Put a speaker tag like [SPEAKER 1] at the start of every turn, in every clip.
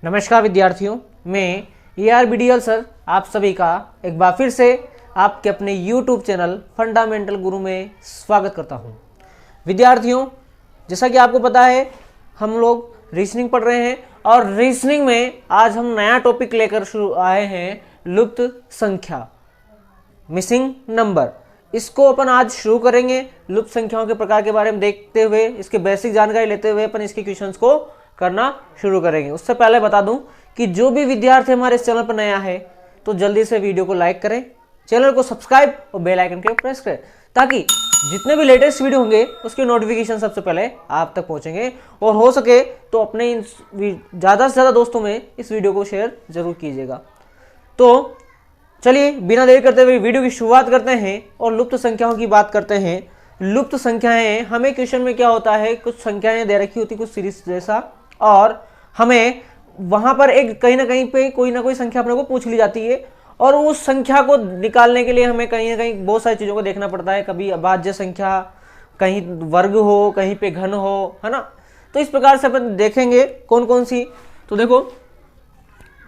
[SPEAKER 1] नमस्कार विद्यार्थियों, मैं ARBDL सर आप सभी का एक बार फिर से आपके अपने YouTube चैनल फंडामेंटल गुरु में स्वागत करता हूं। विद्यार्थियों, जैसा कि आपको पता है हम लोग रीजनिंग पढ़ रहे हैं और रीजनिंग में आज हम नया टॉपिक लेकर शुरू आए हैं, लुप्त संख्या, मिसिंग नंबर। इसको अपन आज शुरू करेंगे। लुप्त संख्याओं के प्रकार के बारे में देखते हुए, इसके बेसिक जानकारी लेते हुए अपन इसके क्वेश्चंस को करना शुरू करेंगे। उससे पहले बता दूं कि जो भी विद्यार्थी हमारे इस चैनल पर नया है तो जल्दी से वीडियो को लाइक करें, चैनल को सब्सक्राइब और बेल आइकन को प्रेस करें, ताकि जितने भी लेटेस्ट वीडियो होंगे उसके नोटिफिकेशन सबसे पहले आप तक पहुंचेंगे। और हो सके तो अपने ज़्यादा से ज़्यादा दोस्तों में इस वीडियो को शेयर जरूर कीजिएगा। तो चलिए बिना देर करते हुए वीडियो की शुरुआत करते हैं और लुप्त संख्याओं की बात करते हैं। लुप्त संख्याएं, हमें क्वेश्चन में क्या होता है, कुछ संख्याएं दे रखी होती कुछ सीरीज जैसा, और हमें वहां पर एक कहीं ना कहीं पे कोई ना कोई संख्या अपने को पूछ ली जाती है और उस संख्या को निकालने के लिए हमें कहीं ना कहीं बहुत सारी चीज़ों को देखना पड़ता है। कभी अभाज्य संख्या, कहीं वर्ग हो, कहीं पे घन हो, है ना। तो इस प्रकार से अपन देखेंगे कौन कौन सी। तो देखो,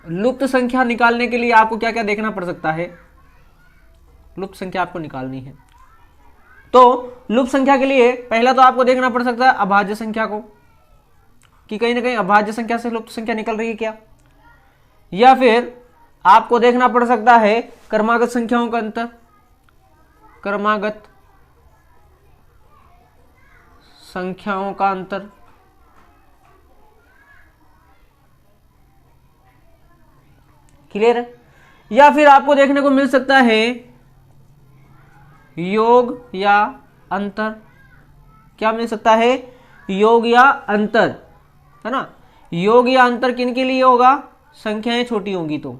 [SPEAKER 1] लुप्त संख्या निकालने के लिए आपको क्या क्या देखना पड़ सकता है। लुप्त संख्या आपको निकालनी है तो लुप्त संख्या के लिए पहला तो आपको देखना पड़ सकता है अभाज्य संख्या को, कि कहीं ना कहीं अभाज्य संख्या से लुप्त संख्या निकल रही है क्या। या फिर आपको देखना पड़ सकता है क्रमागत संख्याओं का अंतर, क्रमागत संख्याओं का अंतर। क्लियर है। या फिर आपको देखने को मिल सकता है योग या अंतर। क्या मिल सकता है? योग या अंतर, है ना। योग या अंतर किन के लिए होगा? संख्याएं छोटी होंगी तो,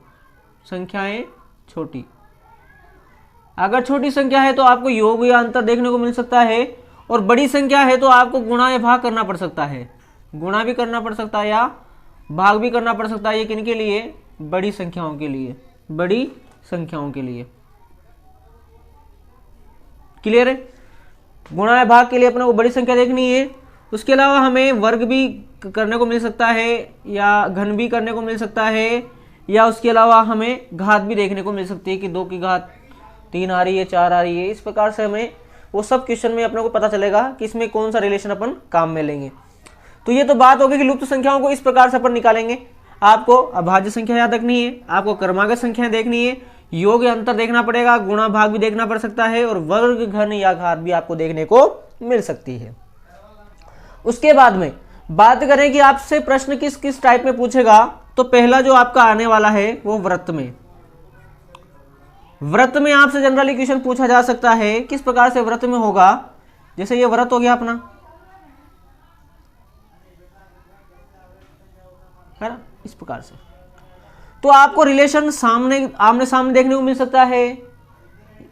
[SPEAKER 1] संख्याएं छोटी। अगर छोटी संख्या है तो आपको योग या अंतर देखने को मिल सकता है, और बड़ी संख्या है तो आपको गुणा या भाग करना पड़ सकता है। गुणा भी करना पड़ सकता है या भाग भी करना पड़ सकता है। ये किन के लिए? बड़ी संख्याओं के लिए, बड़ी संख्याओं के लिए। क्लियर है। गुणा या भाग के लिए अपने को बड़ी संख्या देखनी है। उसके अलावा हमें वर्ग भी करने को मिल सकता है, या घन भी करने को मिल सकता है, या उसके अलावा हमें घात भी देखने को मिल सकती है कि 2 की घात 3 आ रही है, 4 आ रही है। इस प्रकार से हमें वो सब क्वेश्चन में अपने को पता चलेगा कि इसमें कौन सा रिलेशन अपन काम में लेंगे। तो ये तो बात होगी कि लुप्त संख्याओं को इस प्रकार से अपन निकालेंगे। आपको अभाज्य संख्या याद रखनी है, आपको क्रमागत संख्या देखनी है, योग या अंतर देखना पड़ेगा, गुणा भाग भी देखना पड़ सकता है, और वर्ग घन या घात भी आपको देखने को मिल सकती है। उसके बाद में बात करें कि आपसे प्रश्न किस किस टाइप में पूछेगा, तो पहला जो आपका आने वाला है वो वृत्त में। वृत्त में आपसे जनरली क्वेश्चन पूछा जा सकता है। किस प्रकार से वृत्त में होगा? जैसे ये वृत्त हो गया अपना, है ना, इस प्रकार से। तो आपको रिलेशन आमने सामने देखने को मिल सकता है,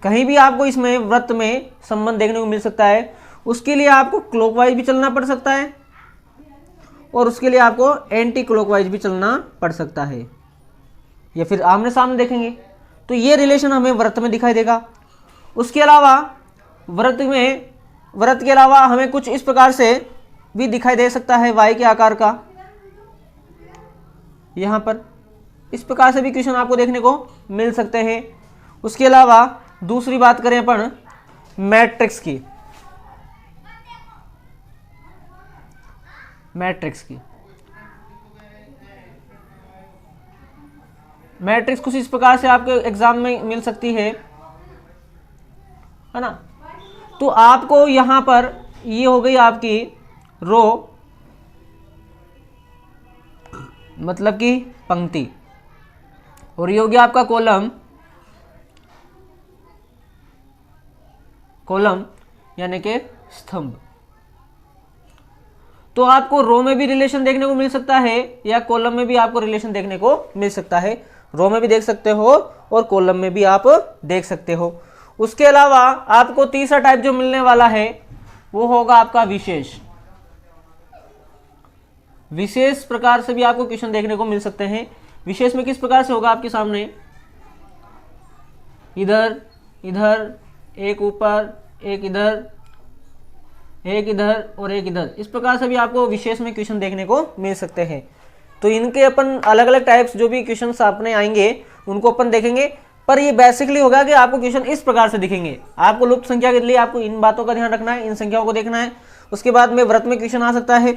[SPEAKER 1] कहीं भी आपको इसमें वृत्त में संबंध देखने को मिल सकता है। उसके लिए आपको क्लॉकवाइज भी चलना पड़ सकता है, और उसके लिए आपको एंटी क्लॉकवाइज भी चलना पड़ सकता है, या फिर आमने सामने देखेंगे। तो ये रिलेशन हमें वृत्त में दिखाई देगा। उसके अलावा वृत्त के अलावा हमें कुछ इस प्रकार से भी दिखाई दे सकता है, वाई के आकार का, यहां पर इस प्रकार से भी क्वेश्चन आपको देखने को मिल सकते हैं। उसके अलावा दूसरी बात करें अपन मैट्रिक्स की, मैट्रिक्स कुछ इस प्रकार से आपके एग्जाम में मिल सकती है ना। तो आपको यहां पर ये हो गई आपकी रो, मतलब कि पंक्ति, और ये हो गया आपका कॉलम यानी कि स्तंभ। तो आपको रो में भी रिलेशन देखने को मिल सकता है, या कॉलम में भी आपको रिलेशन देखने को मिल सकता है। रो में भी देख सकते हो और कॉलम में भी आप देख सकते हो। उसके अलावा आपको तीसरा टाइप जो मिलने वाला है वो होगा आपका विशेष प्रकार से भी आपको क्वेश्चन देखने को मिल सकते हैं। विशेष में किस प्रकार से होगा आपके सामने, इधर इधर, एक ऊपर, एक इधर, एक इधर और एक इधर, इस प्रकार से भी आपको विशेष में क्वेश्चन देखने को मिल सकते हैं। तो इनके अपन अलग अलग टाइप्स जो भी क्वेश्चन अपने आएंगे उनको अपन देखेंगे। पर ये बेसिकली होगा कि आपको क्वेश्चन इस प्रकार से दिखेंगे। आपको लुप्त संख्या के लिए आपको इन बातों का ध्यान रखना है, इन संख्याओं को देखना है। उसके बाद में व्रत में क्वेश्चन आ सकता है,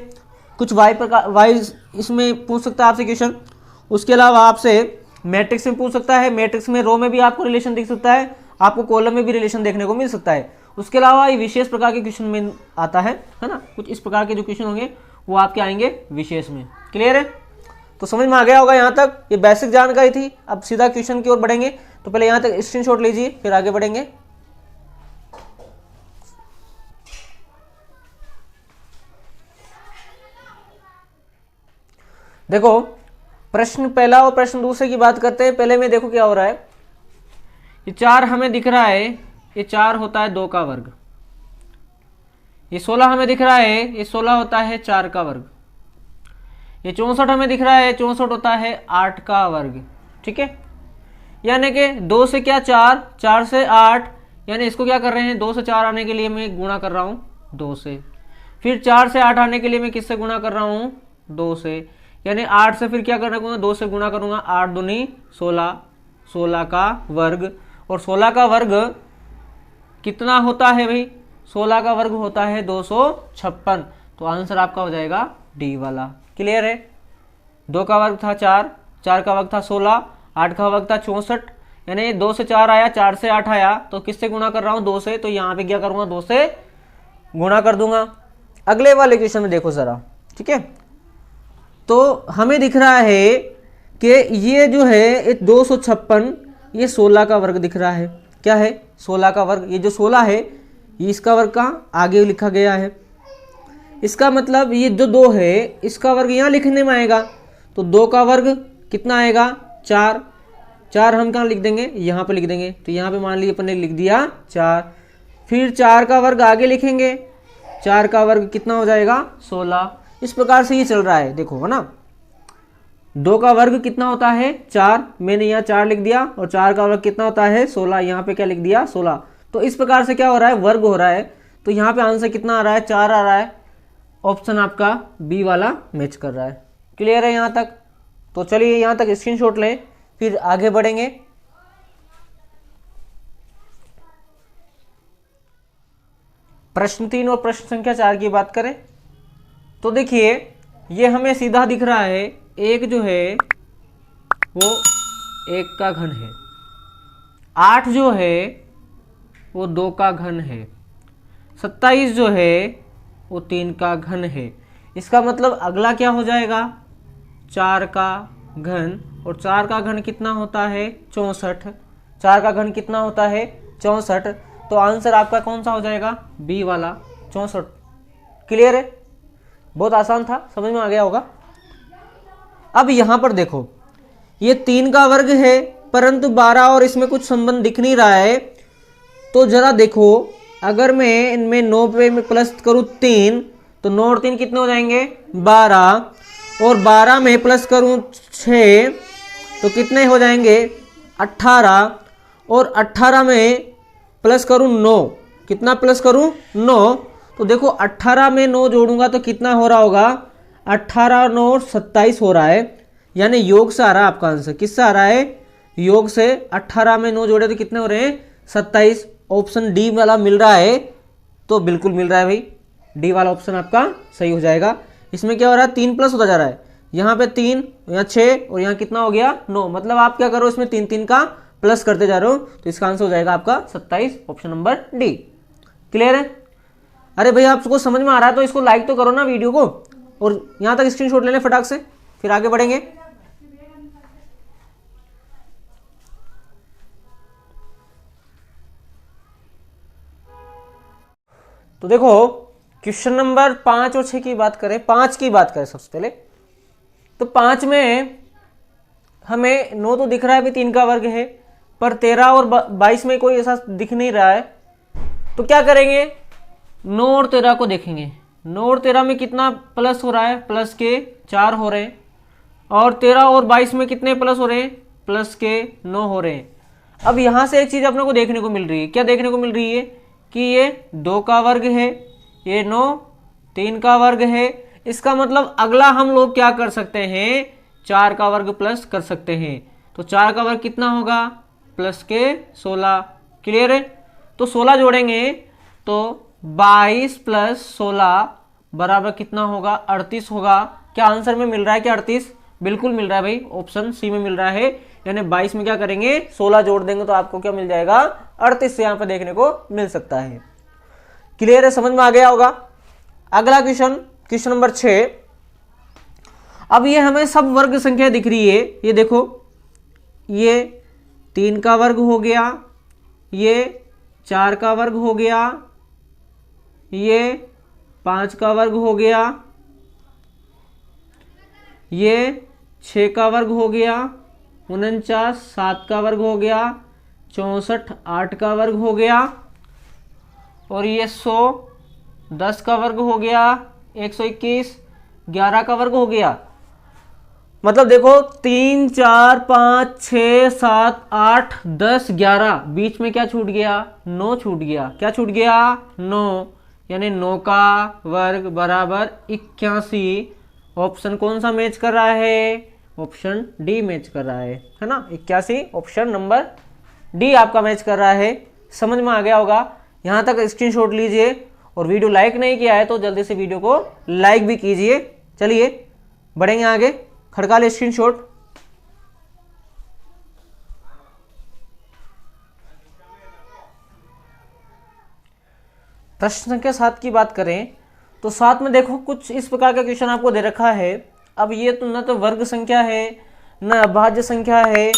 [SPEAKER 1] कुछ वाई इसमें पूछ सकता है आपसे क्वेश्चन। उसके अलावा आपसे मैट्रिक्स में पूछ सकता है, मैट्रिक्स में रो में भी आपको रिलेशन दिख सकता है, आपको कॉलम में भी रिलेशन देखने को मिल सकता है। उसके अलावा ये विशेष प्रकार के क्वेश्चन में आता है ना, कुछ इस प्रकार के जो क्वेश्चन होंगे वो आपके आएंगे विशेष में। क्लियर है? तो समझ में आ गया होगा यहाँ तक, ये बेसिक जानकारी थी। अब सीधा क्वेश्चन की ओर बढ़ेंगे, तो पहले यहाँ तक स्क्रीनशॉट लीजिए, फिर आगे बढ़ेंगे। देखो प्रश्न पहला और प्रश्न दूसरे की बात करते हैं। पहले में देखो क्या हो रहा है, ये 4 हमें दिख रहा है, ये 4 होता है 2 का वर्ग। ये 16 हमें दिख रहा है, ये 16 होता है 4 का वर्ग। ये 64 हमें दिख रहा है, 64 होता है 8 का वर्ग। ठीक है, यानी कि 2 से क्या 4, 4 से 8, यानी इसको क्या कर रहे हैं, 2 से 4 आने के लिए मैं गुणा कर रहा हूँ 2 से, फिर 4 से 8 आने के लिए मैं किससे गुणा कर रहा हूँ, 2 से, यानी 8 से फिर क्या करना, 2 से गुणा करूंगा, 8 दूनी 16, 16 का वर्ग। और 16 का वर्ग कितना होता है भाई, 16 का वर्ग होता है 256। तो आंसर आपका हो जाएगा डी वाला। क्लियर है? 2 का वर्ग था 4, 4 का वर्ग था 16, 8 का वर्ग था 64, यानी 2 से 4 आया, 4 से 8 आया, तो किससे गुणा कर रहा हूँ, 2 से। तो यहाँ पे क्या करूँगा, 2 से गुणा कर दूंगा। अगले वाले क्वेश्चन में देखो जरा। ठीक है, तो हमें दिख रहा है कि ये जो है ये 256, ये 16 का वर्ग दिख रहा है। क्या है, 16 का वर्ग। ये जो 16 है ये इसका वर्ग कहाँ आगे लिखा गया है, इसका मतलब ये जो 2 है इसका वर्ग यहाँ लिखने में आएगा। तो 2 का वर्ग कितना आएगा, 4, 4 हम कहाँ लिख देंगे, यहाँ पे लिख देंगे। तो यहाँ पे मान लीजिए अपन ने लिख दिया 4, फिर 4 का वर्ग आगे लिखेंगे, 4 का वर्ग कितना हो जाएगा, 16। इस प्रकार से ये चल रहा है, देखो है ना। 2 का वर्ग कितना होता है, 4, मैंने यहाँ 4 लिख दिया, और 4 का वर्ग कितना होता है, 16, यहाँ पे क्या लिख दिया, 16। तो इस प्रकार से क्या हो रहा है, वर्ग हो रहा है। तो यहाँ पे आंसर कितना आ रहा है, 4 आ रहा है। ऑप्शन आपका बी वाला मैच कर रहा है। क्लियर है यहाँ तक? तो चलिए यहाँ तक स्क्रीनशॉट लें, फिर आगे बढ़ेंगे। प्रश्न 3 और प्रश्न संख्या 4 की बात करें तो देखिए ये हमें सीधा दिख रहा है, एक जो है वो 1 का घन है, 8 जो है वो 2 का घन है, 27 जो है वो 3 का घन है। इसका मतलब अगला क्या हो जाएगा, 4 का घन, और 4 का घन कितना होता है, 64। 4 का घन कितना होता है, 64। तो आंसर आपका कौन सा हो जाएगा, बी वाला, 64। क्लियर है? बहुत आसान था, समझ में आ गया होगा। अब यहां पर देखो ये 3 का वर्ग है, परंतु 12 और इसमें कुछ संबंध दिख नहीं रहा है। तो जरा देखो, अगर मैं इनमें 9 पे में प्लस करूं 3, तो 9 और 3 कितने हो जाएंगे, 12, और 12 में प्लस करूं 6 तो कितने हो जाएंगे, 18, और 18 में प्लस करूं 9, कितना प्लस करूं, 9। तो देखो 18 में 9 जोड़ूंगा तो कितना हो रहा होगा, 18 9 और 27 हो रहा है, यानी योग से आ रहा है आपका आंसर। किससे आ रहा है, योग से। 18 में 9 जोड़े तो कितने हो रहे हैं, 27। ऑप्शन डी वाला मिल रहा है, तो बिल्कुल मिल रहा है भाई, डी वाला ऑप्शन आपका सही हो जाएगा। इसमें क्या हो रहा है, 3 प्लस होता जा रहा है, यहाँ पे 3, यहाँ 6, और यहाँ कितना हो गया, 9। मतलब आप क्या करो, इसमें 3 3 का प्लस करते जा रहे हो, तो इसका आंसर हो जाएगा आपका 27, ऑप्शन नंबर डी। क्लियर है? अरे भाई आपको समझ में आ रहा है तो इसको लाइक तो करो ना वीडियो को, और यहाँ तक स्क्रीनशॉट ले लें फटाक से, फिर आगे बढ़ेंगे। तो देखो क्वेश्चन नंबर 5 और 6 की बात करें, 5 की बात करें सबसे पहले। तो 5 में हमें 9 तो दिख रहा है भी 3 का वर्ग है, पर 13 और 22 में कोई ऐसा दिख नहीं रहा है। तो क्या करेंगे, 9 और 13 को देखेंगे। 9 और 13 में कितना प्लस हो रहा है, प्लस के 4 हो रहे हैं, और 13 और 22 में कितने प्लस हो रहे हैं, प्लस के 9 हो रहे हैं। अब यहां से एक चीज अपने को देखने को मिल रही है, क्या देखने को मिल रही है कि ये 2 का वर्ग है, ये 9 3 का वर्ग है। इसका मतलब अगला हम लोग क्या कर सकते हैं, 4 का वर्ग प्लस कर सकते हैं। तो 4 का वर्ग कितना होगा, प्लस के 16। क्लियर है। तो 16 जोड़ेंगे तो 22 प्लस 16 बराबर कितना होगा, 38 होगा। क्या आंसर में मिल रहा है क्या 38? बिल्कुल मिल रहा है भाई, ऑप्शन सी में मिल रहा है। यानी 22 में क्या करेंगे, 16 जोड़ देंगे तो आपको क्या मिल जाएगा, 38 यहाँ पे देखने को मिल सकता है। क्लियर है, समझ में आ गया होगा। अगला क्वेश्चन, क्वेश्चन नंबर 6। अब ये हमें सब वर्ग संख्या दिख रही है। ये देखो, ये 3 का वर्ग हो गया, ये 4 का वर्ग हो गया, ये 5 का वर्ग हो गया, ये 6 का वर्ग हो गया, 49 7 का वर्ग हो गया, 64 8 का वर्ग हो गया, और ये 100 10 का वर्ग हो गया, 121 11 का वर्ग हो गया। मतलब देखो 3 4 5 6 7 8 10 11, बीच में क्या छूट गया, 9 छूट गया। क्या छूट गया, 9। यानी 9 का वर्ग बराबर 81। ऑप्शन कौन सा मैच कर रहा है, ऑप्शन डी मैच कर रहा है ना। 81 ऑप्शन नंबर डी आपका मैच कर रहा है। समझ में आ गया होगा। यहाँ तक स्क्रीनशॉट लीजिए, और वीडियो लाइक नहीं किया है तो जल्दी से वीडियो को लाइक भी कीजिए। चलिए बढ़ेंगे आगे, खड़का ले स्क्रीनशॉट। प्रश्न संख्या 7 की बात करें तो 7 में देखो कुछ इस प्रकार का क्वेश्चन आपको दे रखा है। अब ये तो न तो वर्ग संख्या है न अभाज्य संख्या है,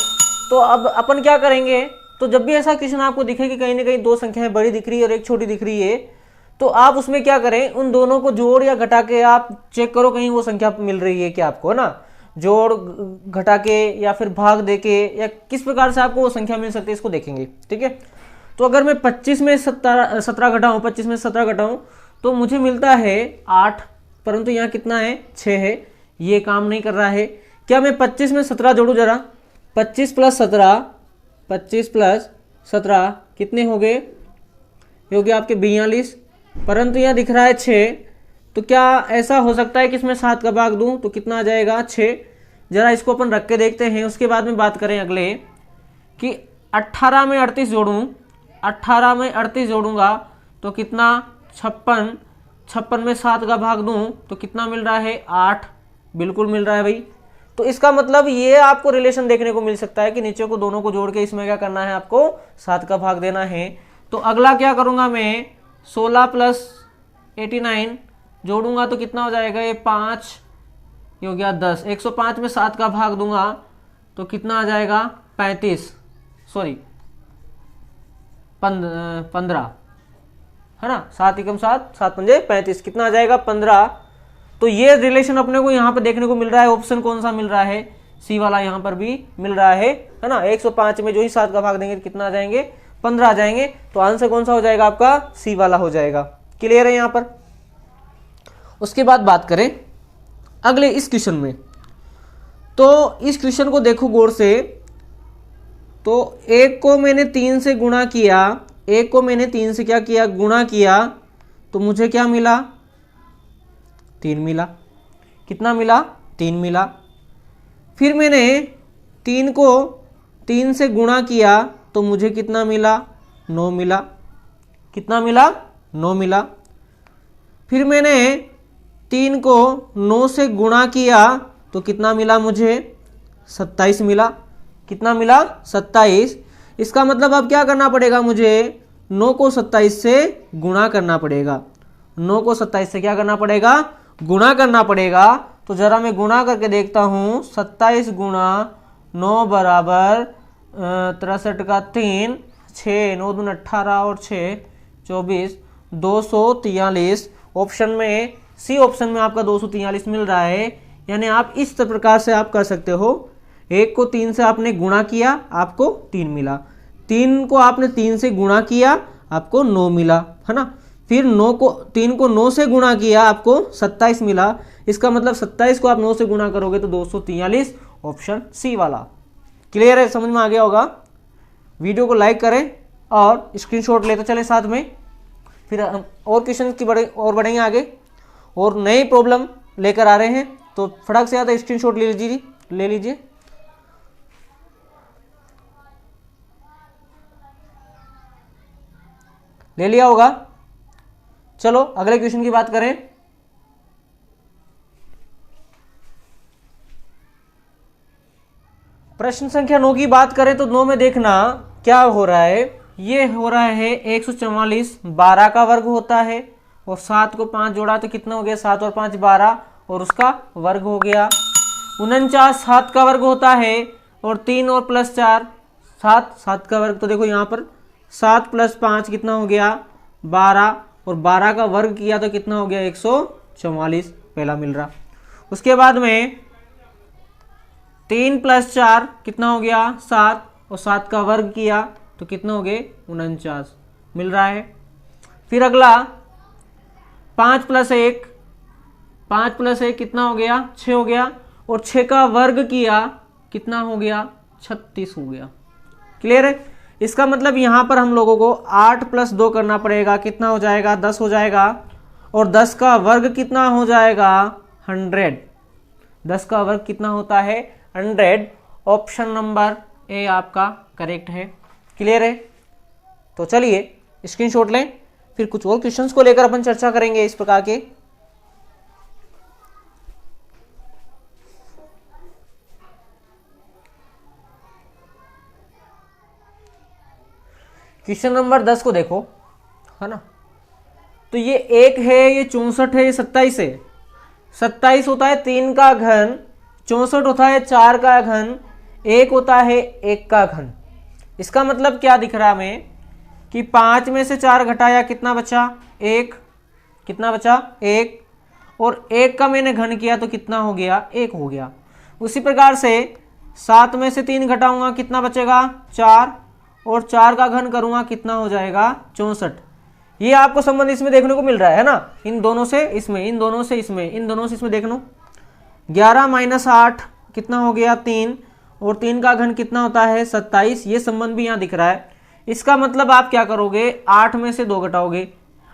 [SPEAKER 1] तो अब अपन क्या करेंगे, तो जब भी ऐसा क्वेश्चन आपको दिखे कि कहीं ना कहीं 2 संख्याएं बड़ी दिख रही है और एक छोटी दिख रही है, तो आप उसमें क्या करें, उन दोनों को जोड़ या घटा के आप चेक करो कहीं वो संख्या मिल रही है क्या आपको, ना। जोड़ घटा के या फिर भाग दे के या किस प्रकार से आपको वो संख्या मिल सकती है, इसको देखेंगे। ठीक है। तो अगर मैं 25 में 17 घटाऊं, 25 में 17 घटाऊं तो मुझे मिलता है 8, परंतु यहाँ कितना है, 6 है। ये काम नहीं कर रहा है। क्या मैं 25 में 17 जोड़ू जरा, 25 प्लस 17, 25 प्लस 17 कितने हो गए, हो गए आपके 42, परंतु यहाँ दिख रहा है 6। तो क्या ऐसा हो सकता है कि इसमें 7 का भाग दूं तो कितना आ जाएगा, 6। जरा इसको अपन रख के देखते हैं, उसके बाद में बात करें अगले कि 18 में 38 जोड़ूं, 18 में 38 जोड़ूंगा तो कितना, 56, 56 में 7 का भाग दूं तो कितना मिल रहा है, 8। बिल्कुल मिल रहा है भाई। तो इसका मतलब ये आपको रिलेशन देखने को मिल सकता है कि नीचे को दोनों को जोड़ के इसमें क्या करना है, आपको 7 का भाग देना है। तो अगला क्या करूंगा मैं, 16 प्लस 89 जोड़ूंगा तो कितना हो जाएगा, ये 5, ये हो गया 10। 105 में 7 का भाग दूंगा तो कितना आ जाएगा, 35, सॉरी 15 है ना। 7 एकम 7, 7 पंजे 35, कितना आ जाएगा, 15। तो ये रिलेशन अपने को यहाँ पे देखने को मिल रहा है। ऑप्शन कौन सा मिल रहा है, सी वाला यहाँ पर भी मिल रहा है ना। 105 में जो ही 7 का भाग देंगे कितना आ जाएंगे, 15 आ जाएंगे। तो आंसर कौन सा हो जाएगा आपका, सी वाला हो जाएगा। क्लियर है यहाँ पर। उसके बाद बात करें अगले इस क्वेश्चन में, तो इस क्वेश्चन को देखो गौर से। तो 1 को मैंने 3 से गुणा किया, 1 को मैंने 3 से क्या किया, गुणा किया, तो मुझे क्या मिला, 3 मिला। कितना मिला, 3 मिला। फिर मैंने 3 को 3 से गुणा किया तो मुझे कितना मिला, 9 मिला। कितना मिला, 9 मिला। फिर मैंने 3 को 9 से गुणा किया तो कितना मिला मुझे, 27 मिला। कितना मिला, 27। इसका मतलब अब क्या करना पड़ेगा मुझे, 9 को 27 से गुणा करना पड़ेगा। 9 को 27 से क्या करना पड़ेगा, गुणा करना पड़ेगा। तो जरा मैं गुणा करके देखता हूँ। 27 गुणा 9 बराबर 63 का 3, 6 9 दूनी 18 और 6 24, 243। ऑप्शन में सी ऑप्शन में आपका 243 मिल रहा है। यानी आप इस प्रकार से आप कर सकते हो। 1 को 3 से आपने गुणा किया, आपको 3 मिला। 3 को आपने 3 से गुणा किया, आपको 9 मिला, है ना। फिर 3 को 9 से गुणा किया, आपको 27 मिला। इसका मतलब 27 को आप 9 से गुणा करोगे तो 243, ऑप्शन सी वाला। क्लियर है, समझ में आ गया होगा। वीडियो को लाइक करें और स्क्रीनशॉट लेते चले साथ में। फिर हम और क्वेश्चन की बढ़ेंगे आगे और नई प्रॉब्लम लेकर आ रहे हैं। तो फटाक से आता स्क्रीनशॉट ले लीजिए। ले लीजिए। ले लिया होगा। चलो अगले क्वेश्चन की बात करें। प्रश्न संख्या 9 की बात करें तो 9 में देखना क्या हो रहा है। ये हो रहा है 144, 12 का वर्ग होता है और 7 को 5 जोड़ा तो कितना हो गया, 7 और 5 12 और उसका वर्ग हो गया। 49 7 का वर्ग होता है और 3 और प्लस 4 7, 7 का वर्ग तो देखो यहाँ पर 7 प्लस 5 कितना हो गया 12 और 12 का वर्ग किया तो कितना हो गया 144, पहला मिल रहा। उसके बाद में 3 प्लस 4 कितना हो गया 7 और 7 का वर्ग किया तो कितना हो गए 49 मिल रहा है। फिर अगला 5 प्लस 1, 5 प्लस 1 कितना हो गया 6 हो गया और 6 का वर्ग किया कितना हो गया 36 हो गया। क्लियर है। इसका मतलब यहां पर हम लोगों को 8 प्लस 2 करना पड़ेगा, कितना हो जाएगा 10 हो जाएगा और 10 का वर्ग कितना हो जाएगा 100। 10 का वर्ग कितना होता है 100। ऑप्शन नंबर ए आपका करेक्ट है। क्लियर है। तो चलिए स्क्रीनशॉट लें, फिर कुछ और क्वेश्चंस को लेकर अपन चर्चा करेंगे इस प्रकार के। क्वेश्चन नंबर 10 को देखो, है ना। तो ये 1 है, ये 64 है, ये 27 है। 27 होता है 3 का घन, 64 होता है 4 का घन, 1 होता है 1 का घन। इसका मतलब क्या दिख रहा हमें कि 5 में से 4 घटाया कितना बचा 1, कितना बचा 1 और 1 का मैंने घन किया तो कितना हो गया 1 हो गया। उसी प्रकार से 7 में से 3 घटाऊंगा कितना बचेगा 4 और 4 का घन करूंगा कितना हो जाएगा 64। ये आपको संबंध इसमें देखने को मिल रहा है ना, इन दोनों से इसमें, इन दोनों से इसमें, इन दोनों से इसमें देख लो। 11 माइनस 8 कितना हो गया 3 और 3 का घन कितना होता है 27। ये संबंध भी यहाँ दिख रहा है। इसका मतलब आप क्या करोगे 8 में से 2 घटाओगे,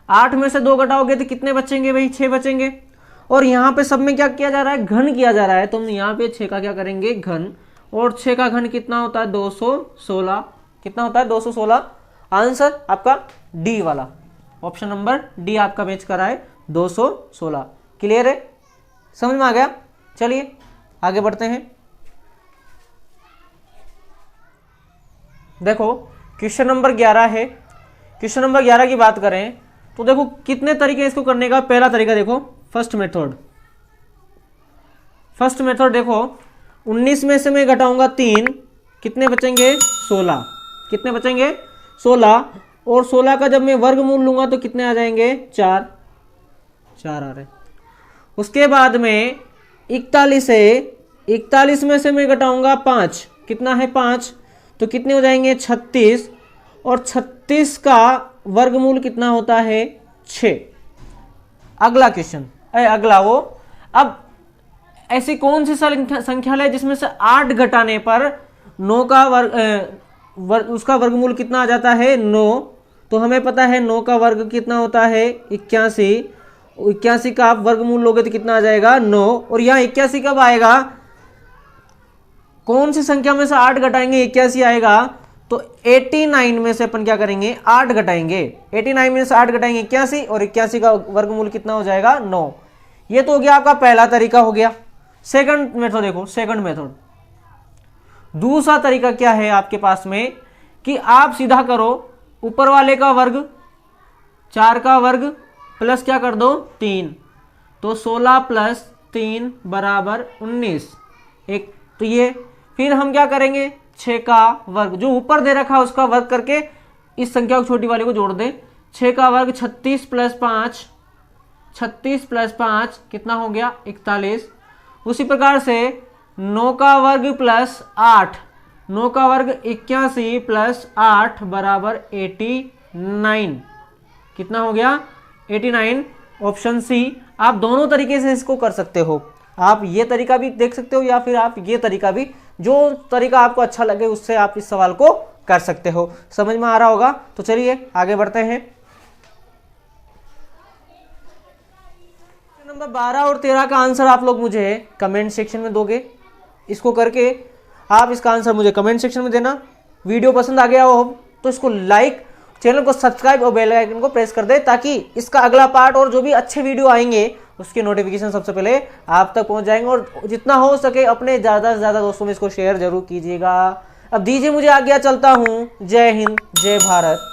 [SPEAKER 1] 8 में से 2 घटाओगे तो कितने बचेंगे भाई 6 बचेंगे। और यहाँ पे सब में क्या किया जा रहा है घन किया जा रहा है, तो हम यहाँ पे 6 का क्या करेंगे घन और 6 का घन कितना होता है 216, कितना होता है 216। आंसर आपका डी वाला, ऑप्शन नंबर डी आपका मैच करा है 216। क्लियर है, समझ में आ गया। चलिए आगे बढ़ते हैं। देखो क्वेश्चन नंबर 11 है। क्वेश्चन नंबर 11 की बात करें तो देखो कितने तरीके इसको करने का। पहला तरीका देखो फर्स्ट मेथड, फर्स्ट मेथड देखो 19 में से मैं घटाऊंगा 3 कितने बचेंगे 16, कितने बचेंगे 16 और 16 का जब मैं वर्गमूल लूंगा तो कितने आ जाएंगे 4, 4 आ रहे। उसके बाद में 41 है, 41 में से मैं घटाऊंगा 5 कितना है 5 तो कितने हो जाएंगे 36 और 36 का वर्गमूल कितना होता है 6। अगला क्वेश्चन अगला वो, अब ऐसी कौन सी संख्या है जिसमें से 8 घटाने पर 9 का उसका वर्गमूल कितना आ जाता है 9। तो हमें पता है 9 का वर्ग कितना होता है 81, 81 का आप वर्गमूल लोगे तो कितना आ जाएगा 9। और यहाँ 81 कब आएगा, कौन सी संख्या में से 8 घटाएंगे 81 आएगा। तो 89 में से अपन क्या करेंगे 8 घटाएंगे, 89 में से 8 घटाएंगे 81 और 81 का वर्गमूल कितना हो जाएगा 9। ये तो हो गया आपका पहला तरीका हो गया। सेकंड मेथड देखो, सेकंड मेथड दूसरा तरीका क्या है आपके पास में कि आप सीधा करो ऊपर वाले का वर्ग 4 का वर्ग प्लस क्या कर दो 3, तो 16 प्लस 3 बराबर 19 एक। तो ये फिर हम क्या करेंगे 6 का वर्ग जो ऊपर दे रखा है उसका वर्ग करके इस संख्या को छोटी वाले को जोड़ दें। 6 का वर्ग 36 प्लस 5, 36 प्लस 5 कितना हो गया 41। उसी प्रकार से 9 का वर्ग प्लस 8, 9 का वर्ग 81 प्लस 8 बराबर 89, कितना हो गया 89। Option C. आप दोनों तरीके से इसको कर सकते हो, आप ये तरीका भी देख सकते हो या फिर आप ये तरीका भी, जो तरीका आपको अच्छा लगे उससे आप इस सवाल को कर सकते हो। समझ में आ रहा होगा। तो चलिए आगे बढ़ते हैं। नंबर 12 और 13 का आंसर आप लोग मुझे कमेंट सेक्शन में दोगे। इसको करके आप इसका आंसर मुझे कमेंट सेक्शन में देना। वीडियो पसंद आ गया हो तो इसको लाइक, चैनल को सब्सक्राइब और बेल आइकन को प्रेस कर दे, ताकि इसका अगला पार्ट और जो भी अच्छे वीडियो आएंगे उसके नोटिफिकेशन सबसे पहले आप तक पहुंच जाएंगे। और जितना हो सके अपने ज़्यादा से ज़्यादा दोस्तों में इसको शेयर जरूर कीजिएगा। अब दीजिए मुझे आज्ञा, चलता हूँ। जय हिंद, जय भारत।